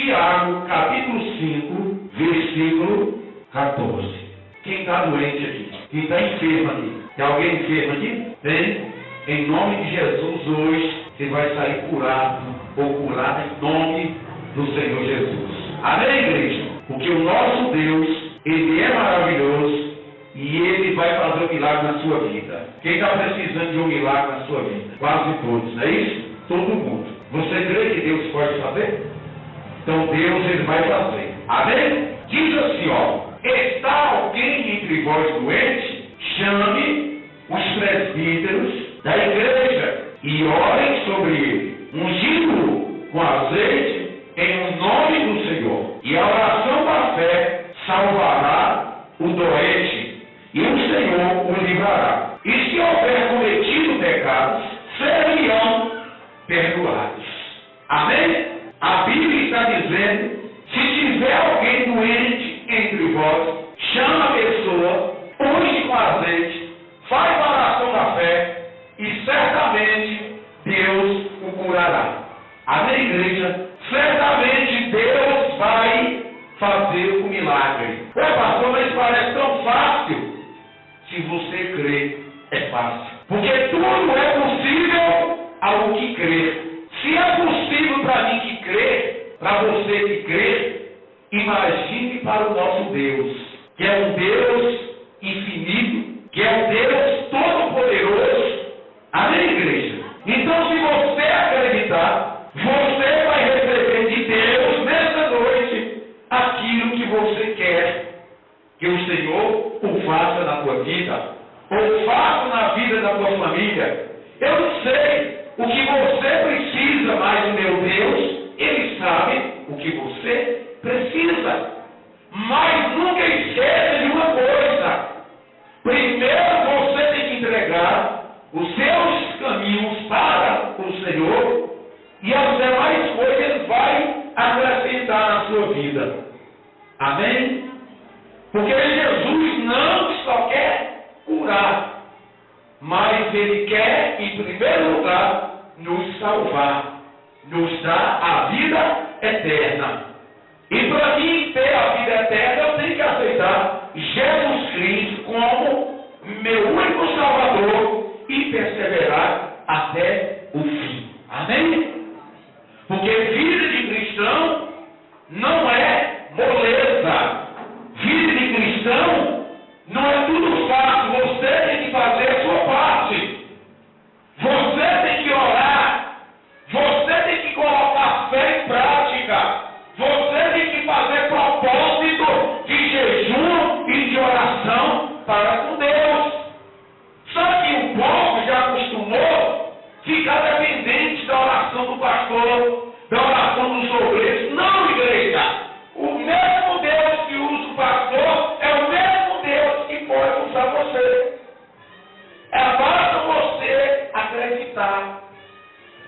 Tiago, capítulo 5, versículo 14. Quem está doente aqui? Quem está enfermo aqui? Tem alguém enfermo aqui? Tem? Em nome de Jesus, hoje, você vai sair curado ou curada em nome do Senhor Jesus. Amém, igreja? Porque o nosso Deus, Ele é maravilhoso e Ele vai fazer um milagre na sua vida. Quem está precisando de um milagre na sua vida? Quase todos, não é isso? Todo mundo. Você crê que Deus pode fazer? Então Deus, Ele vai fazer. Amém? Diz assim, ó. Está alguém entre vós doente? Chame os presbíteros da igreja e orem sobre ele, ungindo com azeite em nome do Senhor. E a oração da fé salvará o doente e o Senhor o livrará. E se houver cometido pecados, serão perdoados. Amém? A Bíblia está dizendo, se tiver alguém doente entre vós, chama a pessoa, unge com azeite, faz a oração da fé e certamente Deus o curará. Amém, igreja? Certamente Deus vai fazer o milagre. Ué, pastor, mas parece tão fácil. Se você crê, é fácil. Porque tudo é possível ao que crer. Se é possível para mim que crer, para você que crê, imagine para o nosso Deus, que é um Deus infinito, que é um Deus todo-poderoso. Amém, igreja? Então, se você acreditar, você vai receber de Deus nessa noite aquilo que você quer que o Senhor o faça na tua vida, ou faça na vida da tua família. Eu não sei o que você precisa, mas o meu Deus, Ele sabe o que você precisa. Mas nunca esqueça de uma coisa. Primeiro você tem que entregar os seus caminhos para o Senhor e as demais coisas Ele vai acrescentar na sua vida. Amém? Porque Jesus não só quer curar, mas Ele quer, em primeiro lugar, nos salvar, nos dar a vida eterna. E para mim ter a vida eterna, eu tenho que aceitar Jesus Cristo como meu único Salvador e perseverar até o fim. Amém? Porque vida de cristão não é moleza. Vida de cristão não é tudo fácil. Você tem que fazer a sua parte. Você tem que orar. Você tem que colocar fé em prática. Você tem que fazer propósito de jejum e de oração para com Deus. Só que o povo já acostumou ficar dependente da oração do pastor, da oração dos obreiros. Não, igreja! O mesmo Deus que usa o pastor é o mesmo Deus que pode usar você. Basta você acreditar.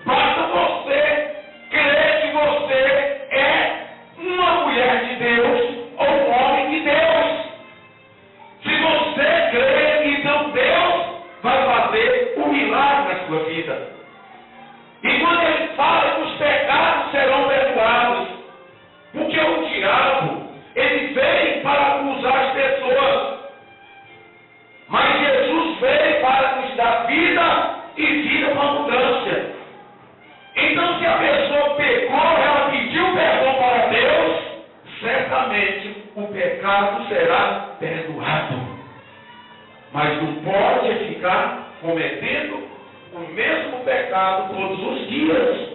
Basta você crer que você é uma mulher de Deus ou um homem de Deus. Se você crer, então Deus vai fazer um milagre na sua vida. E quando Ele fala que os pecados serão perdoados, porque o diabo, ele veio para acusar as pessoas, mas Jesus veio para nos dar vida e vida com abundância. Então, se a pessoa pecou, ela pediu perdão para Deus, certamente o pecado será perdoado. Mas não pode ficar cometendo o mesmo pecado todos os dias.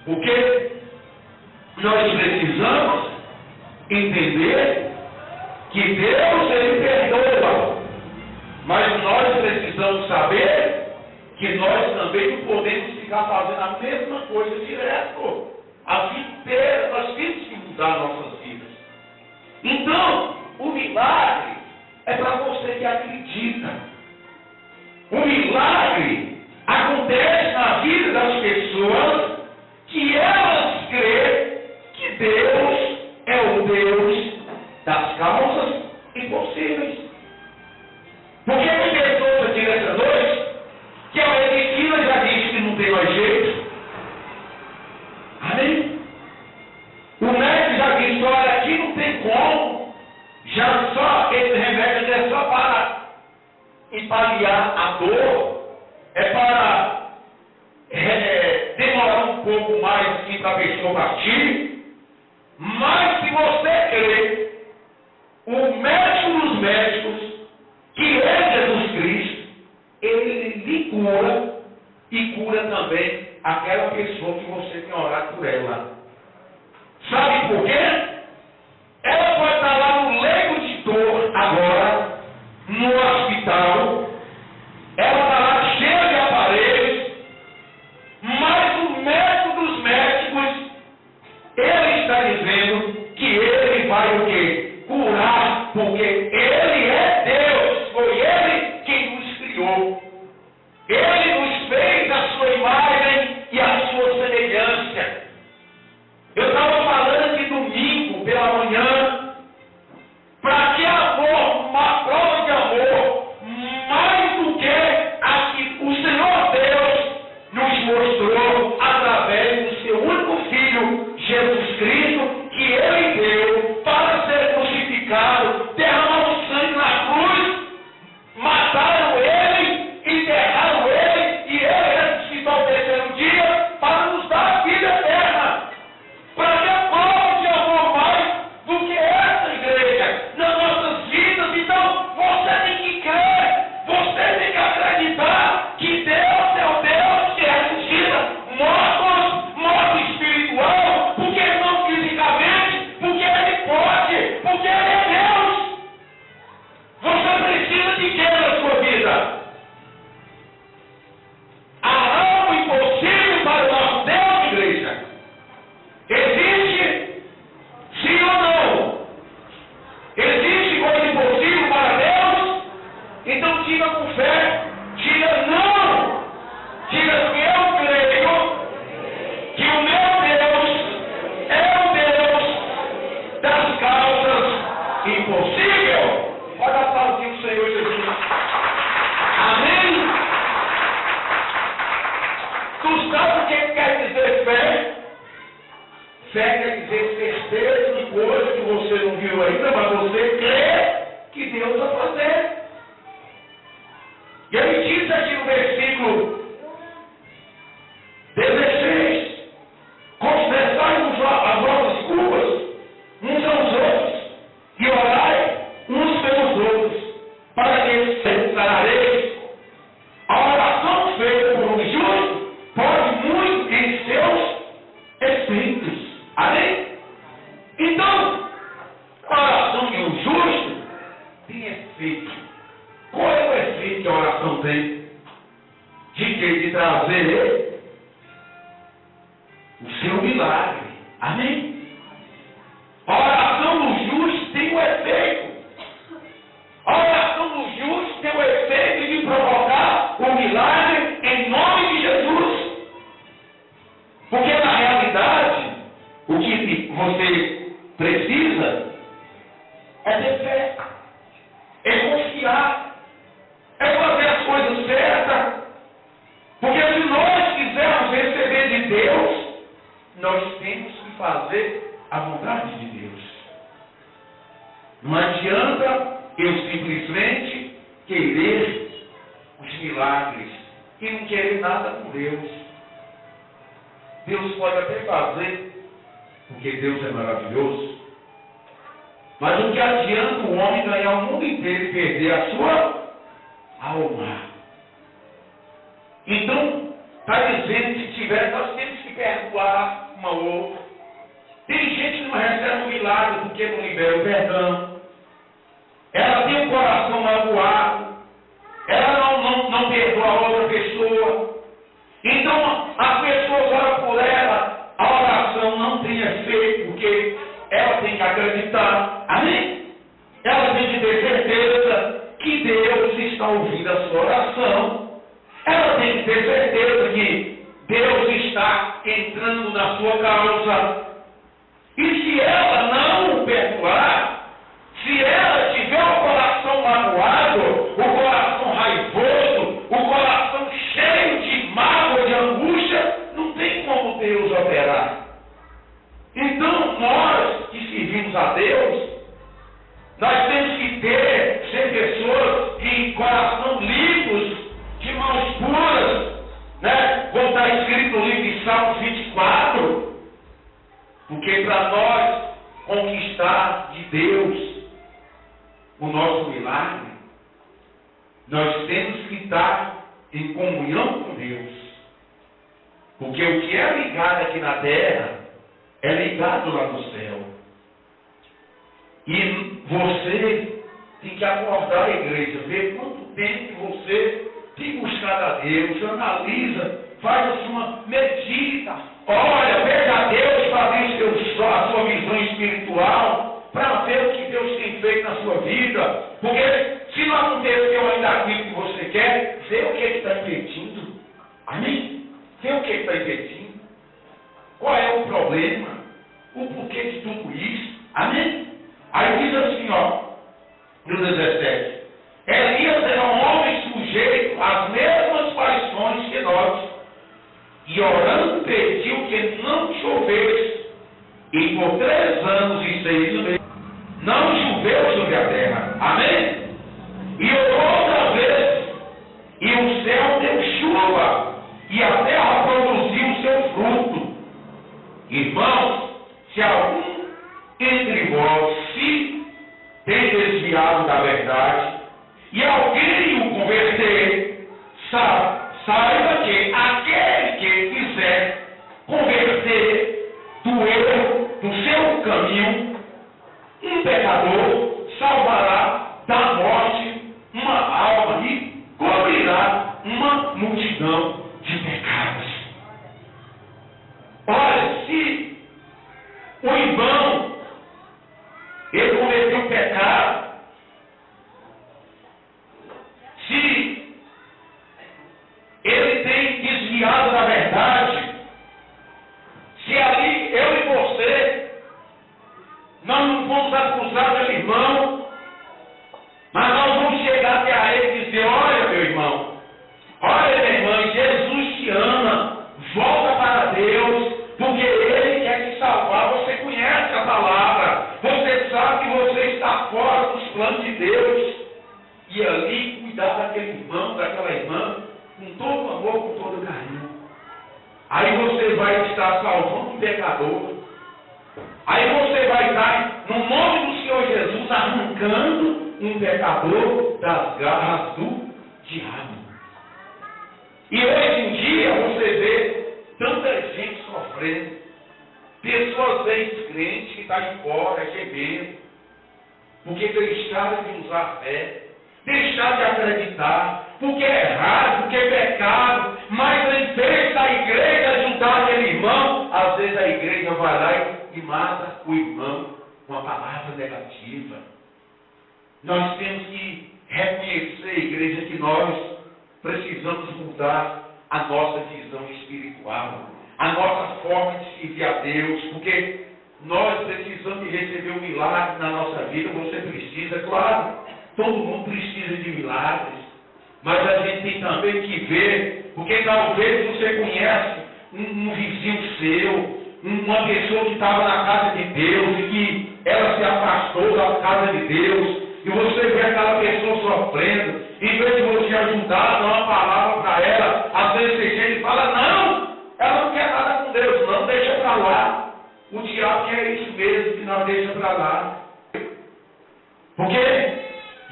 Porque nós precisamos entender que Deus, Ele perdoa. Mas nós precisamos saber que nós também não podemos ficar fazendo a mesma coisa direto. A vida inteira nós temos que mudar nossas vidas. Então, o milagre é para você que acredita. O milagre acontece na vida das pessoas que elas creem que Deus é o Deus das causas impossíveis. Porque tem pessoas aqui nessa noite que a medicina já disse que não tem mais jeito. Amém? paliar a dor, é para demorar um pouco mais assim, para a pessoa partir. Mas se você crê, o médico dos médicos, que é Jesus Cristo, ele lhe cura e cura também aquela pessoa que você tem orado por ela. Sabe por quê? Ela pode estar lá no leito de dor agora, no hospital, ela está lá cheia de aparelhos, mas o médico dos médicos, ele está dizendo que ele vai o quê? Curar, porque ele é Deus, foi ele quem nos criou. Ele nos fez a sua imagem e a sua semelhança. Eu estava falando aqui domingo pela manhã, para que amor, uma prova de amor, mais do que a que o Senhor Deus nos mostrou através do seu único Filho, Jesus Cristo, que Ele deu para ser crucificado, derramou sangue na cruz, mataram Ele, enterraram Ele, e Ele ressuscitou ao terceiro dia para nos dar a vida eterna. Para que a prova de amor mais do que essa igreja nas nossas vidas. Então você tem que crer, você tem que acreditar que Deus é o Deus que ressuscita morto espiritual, porque não fisicamente, porque Ele pode, porque Ele é Deus. Você precisa de quê na sua vida? Há algo impossível para o nosso Deus, igreja? Existe? Sim ou não? Existe coisa impossível para Deus? Então diga com fé, diga não. Diga que eu creio que o meu Deus é o Deus das causas impossíveis. Olha a palavra do Senhor Jesus. Amém? Tu sabe o que quer dizer fé? Fé quer dizer certeza de coisas que você não viu ainda, mas você crê que Deus vai fazer. E ele diz aqui no versículo 16: confessai as vossas culpas uns aos outros e orai uns pelos outros, para que sarareis. A oração feita por um justo pode muito em seus efeitos. Amém? Então, a oração de um justo tem efeito. Qual é o efeito que a oração tem? De trazer o seu milagre. Amém? A oração do justo tem o efeito. A oração do justo tem o efeito de provocar o milagre em nome de Jesus. Porque na realidade, o que você precisa é ter fé, é confiar, é fazer as coisas certas. Porque se nós quisermos receber de Deus, nós temos que fazer a vontade de Deus. Não adianta eu simplesmente querer os milagres e não querer nada com Deus. Deus pode até fazer, porque Deus é maravilhoso. Mas o que adianta o homem ganhar o mundo inteiro e perder a sua alma? Então, está dizendo que se tiver, nós temos que perdoar uma outra. Tem gente que não recebe um milagre porque não libera o perdão. Ela tem o coração magoado. Ela não perdoa a outra pessoa. Então, as pessoas oram por ela, a oração não tem efeito, porque ela tem que acreditar. Amém? Ela tem que ter certeza que Deus está ouvindo a sua oração. Ela tem que ter certeza que Deus está entrando na sua causa. E se ela não perdoar, se ela tiver o coração magoado, o coração raivoso, o coração cheio de mágoa, de angústia, não tem como Deus operar. Então, nós que servimos a Deus, nós temos que ser pessoas de coração livre, Porque para nós conquistar de Deus o nosso milagre, nós temos que estar em comunhão com Deus. Porque o que é ligado aqui na terra é ligado lá no céu. E você tem que acordar a igreja, ver quanto tempo que você tem buscado a Deus, analisa, faz a sua medita, olha, veja a Deus para ver a sua visão espiritual, para ver o que Deus tem feito na sua vida. Porque se não aconteceu ainda aquilo que você quer, vê o que está impedindo. Amém? Vê o que está impedindo. Qual é o problema? O porquê de tudo isso? Amém? Aí diz assim, ó, no 17. Elias era um homem sujeito às mesmas paixões que nós, e orando pediu que não chovesse, e por 3 anos e 6 meses não choveu sobre a terra. Amém? E orou outra vez, e o céu deu chuva, e a terra produziu o seu fruto. Irmãos, se algum entre vós se tem desviado da verdade, e alguém o converter, saiba que aquele que quiser converter do erro, do seu caminho, um pecador salvará da morte uma alma e cobrirá uma multidão de pecados. Olha, se o irmão ele cometeu um pecado, se ele tem desviado da verdade, se ali eu e você não vamos acusar aquele irmão, mas nós vamos chegar até a ele e dizer: olha, meu irmão, olha, minha irmã, Jesus te ama, volta para Deus, porque Ele quer te salvar. Você conhece a palavra, você sabe que você está fora dos planos de Deus. E ali cuidar daquele irmão, daquela irmã, com todo amor, com todo carinho. Aí você vai estar salvando um pecador. Aí você vai estar, no nome do Senhor Jesus, arrancando um pecador das garras do diabo. E hoje em dia você vê tanta gente sofrendo, pessoas ex-crentes que estão aí fora, gemendo, porque deixaram de usar a fé, deixaram de acreditar, porque é errado, porque é pecado, mas em vez da igreja ajudar aquele irmão, às vezes a igreja vai lá e mata o irmão com a palavra negativa. Nós temos que reconhecer, igreja, que nós precisamos mudar a nossa visão espiritual, a nossa forma de servir a Deus, porque nós precisamos de receber um milagre na nossa vida. Você precisa, claro, todo mundo precisa de milagres, mas a gente tem também que ver, porque talvez você conhece um vizinho seu, uma pessoa que estava na casa de Deus e que ela se afastou da casa de Deus, e você vê aquela pessoa sofrendo, em vez de você ajudar, dar uma palavra para ela, às vezes você chega e fala: não, ela não quer nada com Deus, não, deixa para lá. O diabo quer isso mesmo, que não deixa para lá. Porque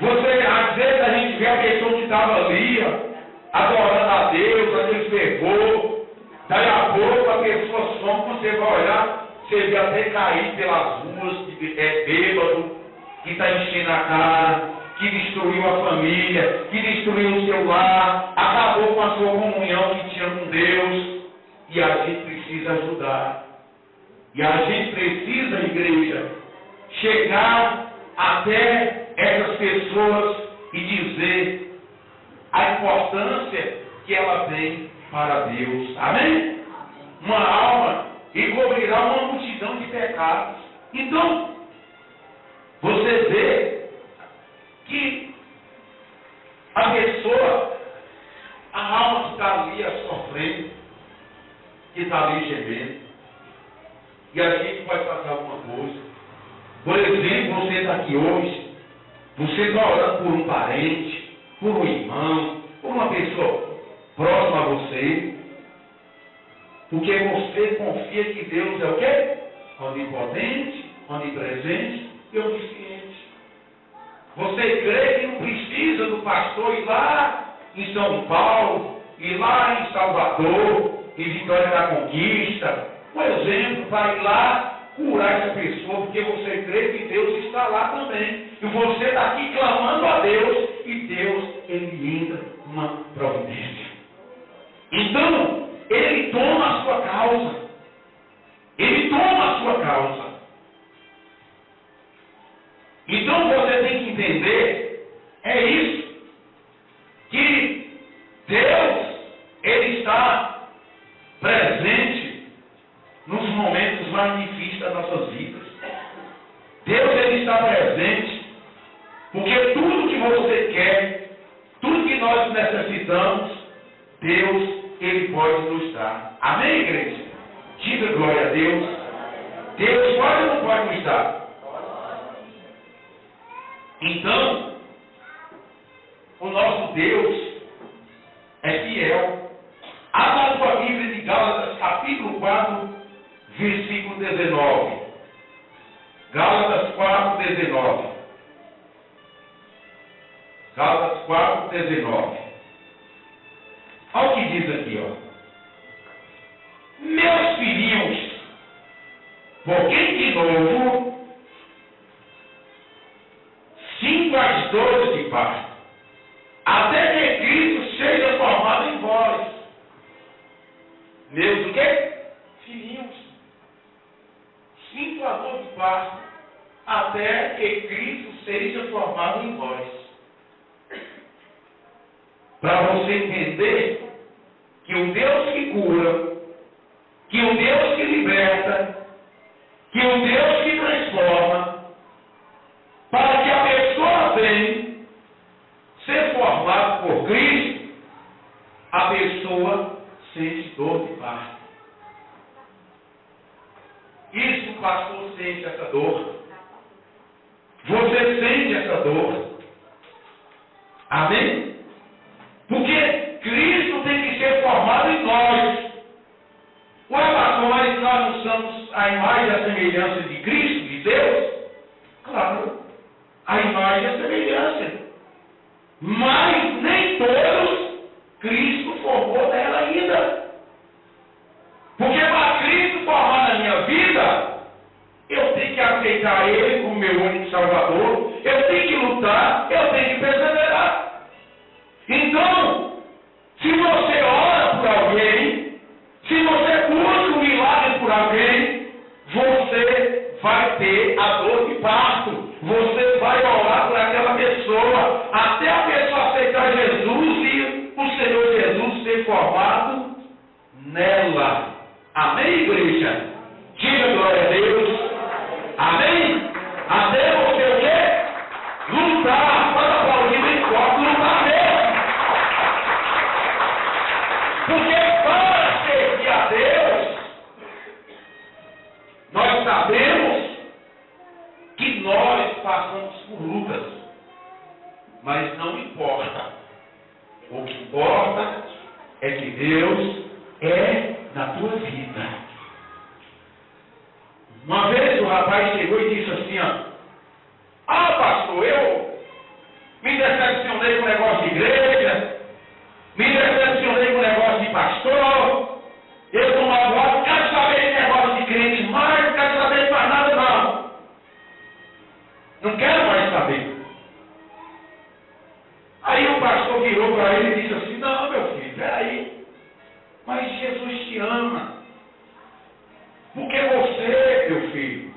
você, às vezes a gente vê a pessoa que estava ali, adorando a Deus, aquele fervor, daí a pouco a pessoa some, você vai olhar, você vê até cair pelas ruas, bêbado, que está enchendo a cara, que destruiu a família, que destruiu o seu lar, acabou com a sua comunhão que tinha com Deus. E a gente precisa ajudar. E a gente precisa, igreja, chegar até essas pessoas e dizer a importância que ela tem para Deus. Amém? Uma alma e cobrirá uma multidão de pecados. Então, você vê que a pessoa, a alma que está ali sofrendo, que está ali gemendo, e a gente vai fazer alguma coisa. Por exemplo, você está aqui hoje, você está orando por um parente, por um irmão, por uma pessoa próxima a você, porque você confia que Deus é o quê? onipotente, onipresente e onisciente. Você crê que não precisa do pastor ir lá em São Paulo, ir lá em Salvador, em Vitória da Conquista, por exemplo, para ir lá curar essa pessoa, porque você crê que Deus está lá também. E você está aqui clamando a Deus, e Deus, Ele entra numa providência. Então, Ele toma a sua causa. Ele toma a sua causa. Então, você tem que entender, é isso, que Deus, Ele está presente nos momentos mais difíceis das nossas vidas. Deus, Ele está presente, porque tudo que você quer, tudo que nós necessitamos, Deus, Ele pode nos dar. Amém, igreja? Diga glória a Deus. Deus pode ou não pode nos dar? Então, o nosso Deus é fiel. Abra a sua Bíblia de Gálatas, capítulo 4, versículo 19. Gálatas 4, 19. Gálatas 4, 19. Olha o que diz aqui, ó. Meus filhinhos, por quem de novo sinto as dores de parto, até que Cristo seja formado em vós. Meus o quê? Filhinhos, sinto a dor de parto, até que Cristo seja formado em vós. Para você entender que o Deus que cura, que o Deus que liberta, que o Deus que transforma, para que a pessoa venha ser formada por Cristo, a pessoa sente dor de parto. Isso o pastor sente essa dor. Você sente essa dor. Amém? Porque Cristo tem que ser formado em nós. Ué, pastor, mas nós não somos a imagem e a semelhança de Cristo, de Deus? Claro, a imagem e a semelhança. Mas nem todos Cristo formou nela ainda. Porque para Cristo formar na minha vida, eu tenho que aceitar Ele como meu único Salvador, eu tenho que lutar, eu tenho que perseverar. Então, se você ora por alguém, se você busca um milagre por alguém, você vai ter a dor de parto. Você vai orar por aquela pessoa, até a pessoa aceitar Jesus e o Senhor Jesus ser formado nela. Amém, igreja? Diga glória a Deus. Amém? Até você o quê? Lutar para aplaudir bem forte, lutar mesmo. Porque para servir a Deus, nós sabemos que nós passamos por lutas, mas não importa. O que importa é que Deus é na tua vida. Uma vez o rapaz chegou e disse assim, ó, pastor, eu me decepcionei com o negócio de igreja, me decepcionei com o negócio de pastor, eu estou magoado, não quero saber de negócio de crente mais, não quero saber de mais nada não. Não quero mais saber. Aí o pastor virou para ele e disse assim, não, meu filho, peraí, mas Jesus te ama. Porque você, meu filho,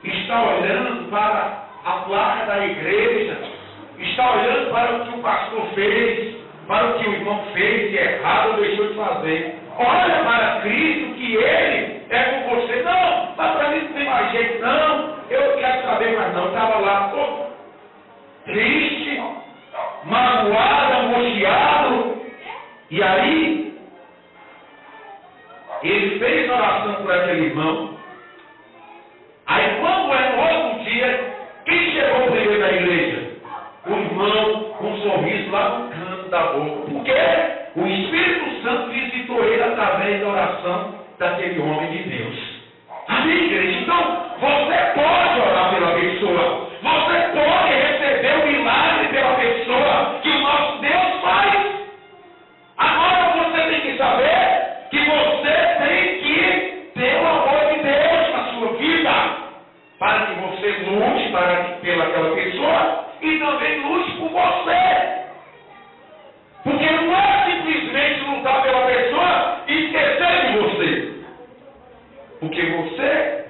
está olhando para a placa da igreja, está olhando para o que o pastor fez, para o que o irmão fez de errado ou deixou de fazer. Olha para Cristo, que Ele é com você. Não, mas para mim não tem mais jeito, não. Eu quero saber, mas não. Estava lá todo triste, magoado, angustiado. E aí, ele fez oração por aquele irmão. Aí quando é no outro dia, quem chegou primeiro na igreja? O irmão com um sorriso lá no canto da boca. Por quê? O Espírito Santo visitou ele através da oração daquele homem de Deus. Amém, igreja? Então, pelaquela pessoa e também lute por você. Porque não é simplesmente lutar pela pessoa e esquecer de você. Porque você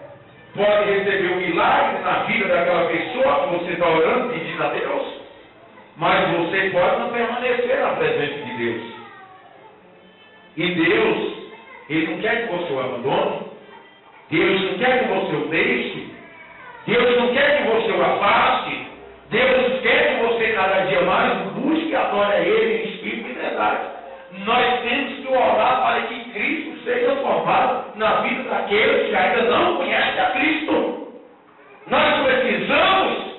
pode receber um milagre na vida daquela pessoa que você está orando, pedindo a Deus, mas você pode não permanecer na presença de Deus. E Deus, Ele não quer que você o abandone, Deus não quer que você o deixe, Deus não quer que você o afaste, Deus quer que você cada dia mais busque e adore a Ele em espírito e verdade. Nós temos que orar para que Cristo seja formado na vida daqueles que ainda não conhecem a Cristo. Nós precisamos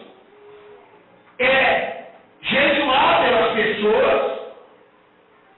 jejuar pelas pessoas.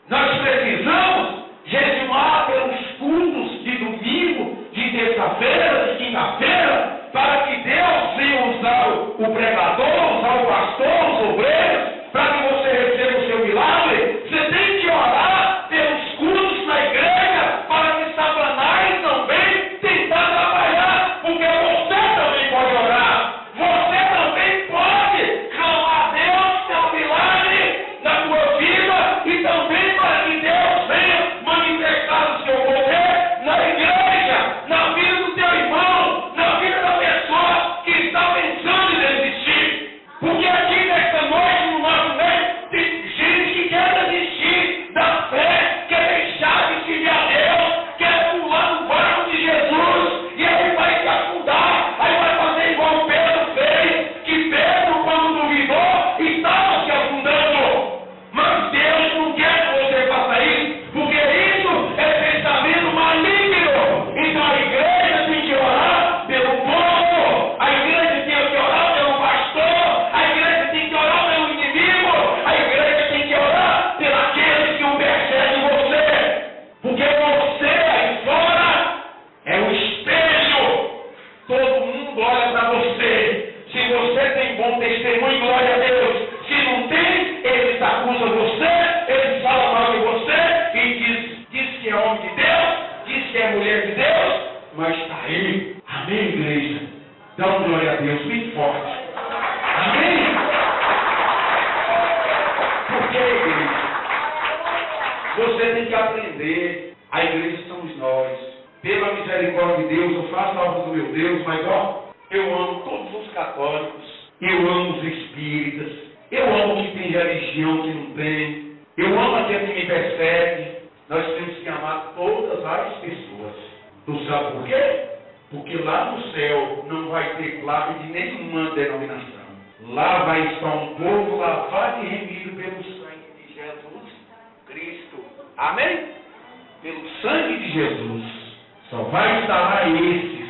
Nós precisamos jejuar pelos cultos de domingo, de terça-feira, de quinta-feira, para que Deus venha usar o pregador, usar o pastor, os obreiros, para que você receba o seu milagre. Você tem que orar pelos cultos na igreja, para que Satanás não venha tentar trabalhar, porque você também pode orar. Você também pode clamar a Deus pelo milagre na tua vida e também para que Deus venha manifestar o seu poder na igreja, na vida do teu irmão, na vida da pessoa que está pensando em desistir. Porque aqui nesta noite, no nosso meio, tem gente que quer desistir da fé, quer deixar de seguir a Deus, quer pular no barco de Jesus, e ele vai se afundar, aí vai fazer igual Pedro fez, que Pedro, quando duvidou, estava se afundando. Mas Deus não quer que você faça isso, porque isso é pensamento maligno. Então a igreja tem que orar pelo povo, a igreja tem que orar pelo pastor, a igreja tem que orar pelo inimigo, a igreja tem que orar pelos que o perseguem você. Porque você aí fora é o espelho. Todo mundo olha para você. Se você tem bom testemunho, glória a Deus. Se não tem, eles acusam você, eles falam mal de você e diz que é homem de Deus, diz que é mulher de Deus, mas está aí. Amém, igreja? Dá uma glória a Deus bem forte. Amém? Por que, igreja? Você tem que aprender. A igreja somos nós. Pela misericórdia de Deus, eu faço a obra do meu Deus, mas eu amo todos os católicos, eu amo os espíritas, eu amo que tem religião que não tem, eu amo aquele que me persegue. Nós temos que amar todas as pessoas. Tu sabe por quê? Porque lá no céu não vai ter plaga de nenhuma denominação. Lá vai estar um povo lavado e remido pelo sangue de Jesus Cristo. Amém? Pelo sangue de Jesus. Só vai estar lá esses,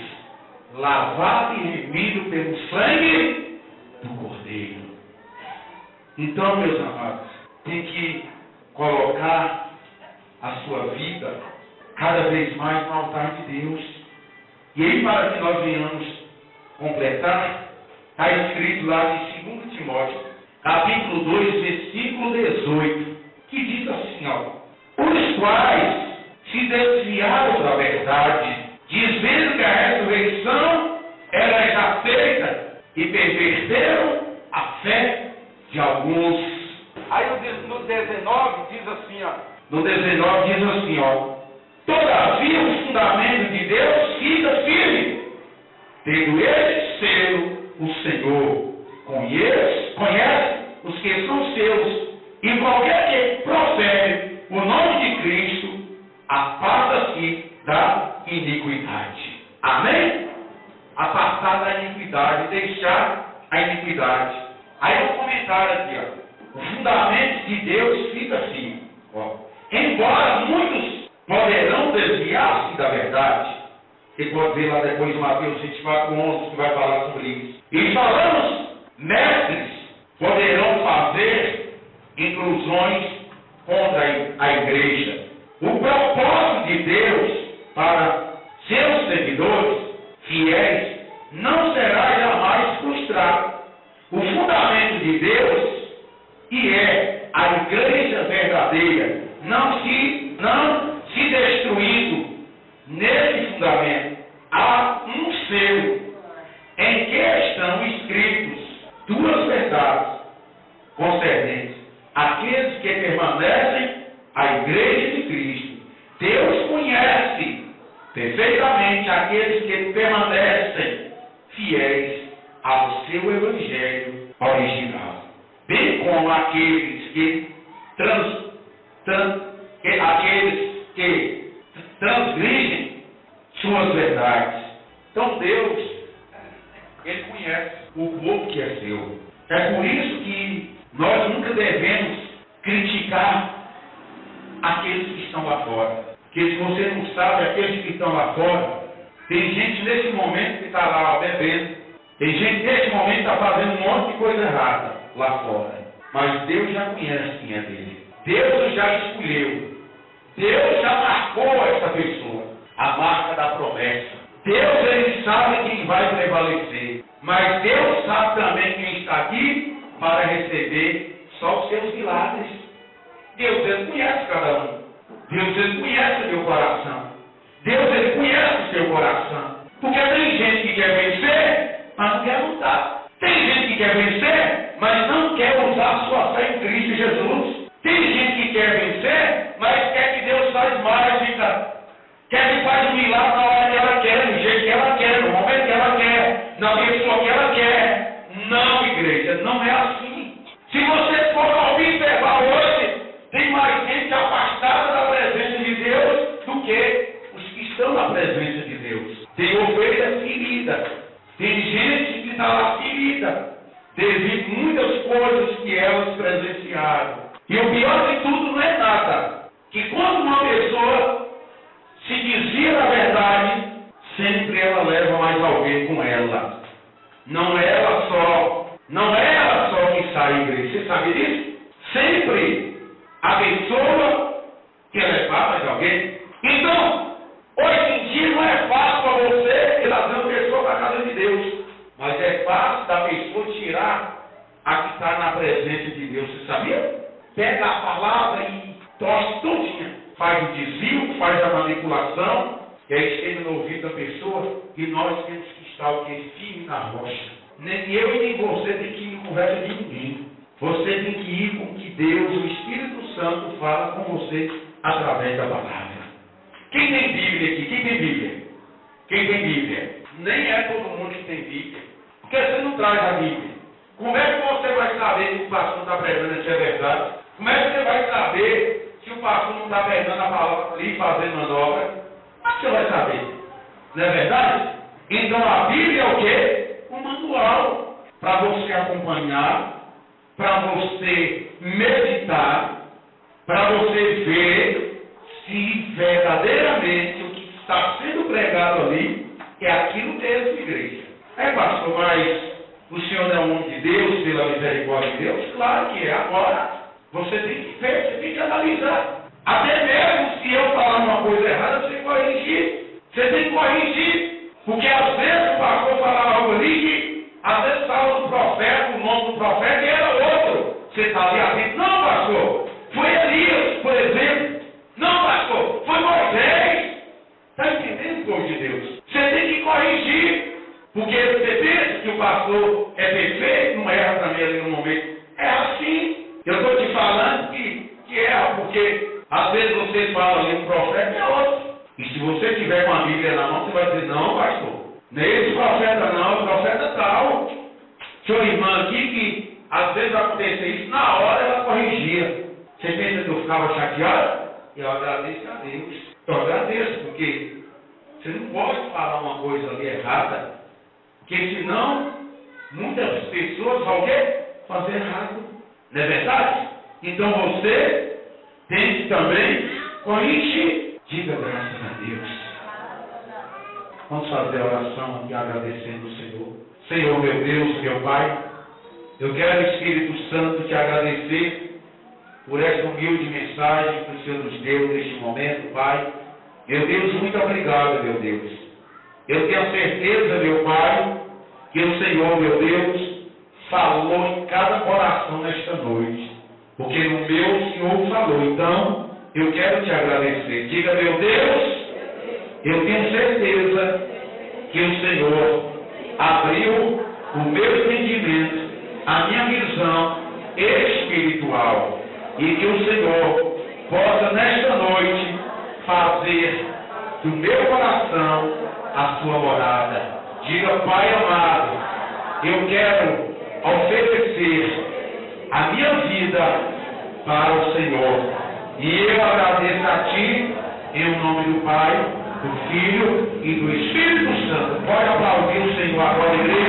lavado e remido pelo sangue do Cordeiro. Então, meus amados, tem que colocar a sua vida cada vez mais no altar de Deus. E aí, para que nós venhamos completar, está escrito lá em 2 Timóteo, capítulo 2, versículo 18, que diz assim, os quais se desviaram da verdade, dizendo que a ressurreição era já feita, e perverteram a fé de alguns. Aí no 19 diz assim, no 19 diz assim, todavia o fundamento de Deus fica firme, tendo ele selo o Senhor, conhece os que são seus, e qualquer que profere o nome de Cristo, aparta-se da iniquidade. Amém? Apartar da iniquidade, deixar a iniquidade. Aí um comentário aqui, o fundamento de Deus fica assim, embora muitos poderão desviar-se da verdade. Você pode ver lá depois Mateus 24:11 que vai falar sobre isso. E falamos, mestres poderão fazer intrusões contra a igreja. O propósito de Deus para seus seguidores fiéis não será jamais frustrado. O fundamento de Deus, que é a igreja verdadeira, não se destruindo nesse fundamento. Há um selo em que estão escritos duas verdades concernentes àqueles que permanecem à igreja de Cristo. Deus conhece perfeitamente aqueles que permanecem fiéis ao seu evangelho original, bem como aqueles que transgridem suas verdades. Então Deus, Ele conhece o povo que é seu. É por isso que nós nunca devemos criticar aqueles que estão lá fora. Porque se você não sabe, aqueles que estão lá fora, tem gente nesse momento que está lá bebendo, tem gente nesse momento que está fazendo um monte de coisa errada lá fora. Mas Deus já conhece quem é dele. Deus já escolheu. Deus já marcou essa pessoa. A marca da promessa. Deus, Ele sabe quem vai prevalecer. Mas Deus sabe também quem está aqui para receber só os seus milagres. Deus, Ele conhece cada um. Deus, Ele conhece o meu coração. Deus, Ele conhece o seu coração. Porque tem gente que quer vencer, mas não quer lutar. Tem gente que quer vencer, mas não quer usar a sua fé em Cristo Jesus. Tem gente que quer vencer, mas quer que Deus faz mágica. Quer que faz um milagre na hora que ela quer, do jeito que ela quer, no momento que ela quer, na pessoa que ela quer. Não, igreja, não é assim. Se você for observar hoje, tem mais gente afastada da presença de Deus do que os que estão na presença de Deus. Tem ovelha ferida. Tem gente que está lá ferida devido a muitas coisas que elas presenciaram. E o pior de tudo não é nada. Que quando uma pessoa se desvia da verdade, sempre ela leva mais alguém com ela. Não é ela só que sai, igreja. Você sabe disso? Sempre a pessoa quer levar mais alguém. Então, hoje em dia não é fácil para você trazer uma pessoa para a casa de Deus. Mas é fácil da pessoa tirar a que está na presença de Deus. Você sabia? Pega a palavra e torce todinha. Faz o desvio, faz a manipulação, e aí chega no ouvido da pessoa, e nós temos que estar o que? Firme na rocha. Nem eu e nem você tem que ir em conversa de ninguém. Você tem que ir com o que Deus, o Espírito Santo, fala com você através da palavra. Quem tem Bíblia aqui? Quem tem Bíblia? Quem tem Bíblia? Nem é todo mundo que tem Bíblia. Porque você não traz a Bíblia. Como é que você vai saber que o pastor está pregando se é verdade? Como é que você vai saber se o pastor não está pregando a palavra ali, fazendo manobra? Como é que você vai saber? Não é verdade? Então a Bíblia é o quê? Um manual para você acompanhar, para você meditar, para você ver se verdadeiramente o que está sendo pregado ali é aquilo mesmo, igreja. É, pastor, mas o senhor não é um homem de Deus, pela misericórdia de Deus? Claro que é. Agora, você tem que ver, você tem que analisar. Até mesmo se eu falar uma coisa errada, você corrigir. Você tem que corrigir. Porque às vezes o pastor fala algo ali que às vezes fala do profeta, o nome do profeta, e era outro. Você está ali atento. Não, pastor, foi Elias, por exemplo. Não, pastor, foi Moisés. Está entendendo, povo de Deus? Você tem que corrigir. Porque você pensa que o pastor é perfeito, não erra também ali no momento. É assim. Eu estou te falando que erra, porque às vezes você fala ali um profeta é outro. E se você tiver com a Bíblia na mão, você vai dizer, não, pastor, não é esse profeta não, é o profeta tal. Tinha uma irmã aqui que às vezes acontecia isso, na hora ela corrigia. Você pensa que eu ficava chateado? Eu agradeço a Deus. Eu agradeço, porque você não pode falar uma coisa ali errada, porque senão muitas pessoas vão fazer errado. Não é verdade? Então você tem que também corrigir. Diga graças a Deus. Vamos fazer a oração aqui agradecendo o Senhor. Senhor, meu Deus, meu Pai, eu quero, Espírito Santo, te agradecer por esta humilde mensagem que o Senhor nos deu neste momento, Pai. Meu Deus, muito obrigado, meu Deus. Eu tenho certeza, meu Pai, que o Senhor, meu Deus, falou em cada coração nesta noite. Porque no meu o Senhor falou. Então, eu quero te agradecer. Diga, meu Deus, eu tenho certeza que o Senhor abriu o meu entendimento a minha visão espiritual e que o Senhor possa nesta noite fazer do meu coração a sua morada. Diga: Pai amado, eu quero oferecer a minha vida para o Senhor. E eu agradeço a Ti, em nome do Pai, do Filho e do Espírito Santo. Pode aplaudir o Senhor agora, igreja.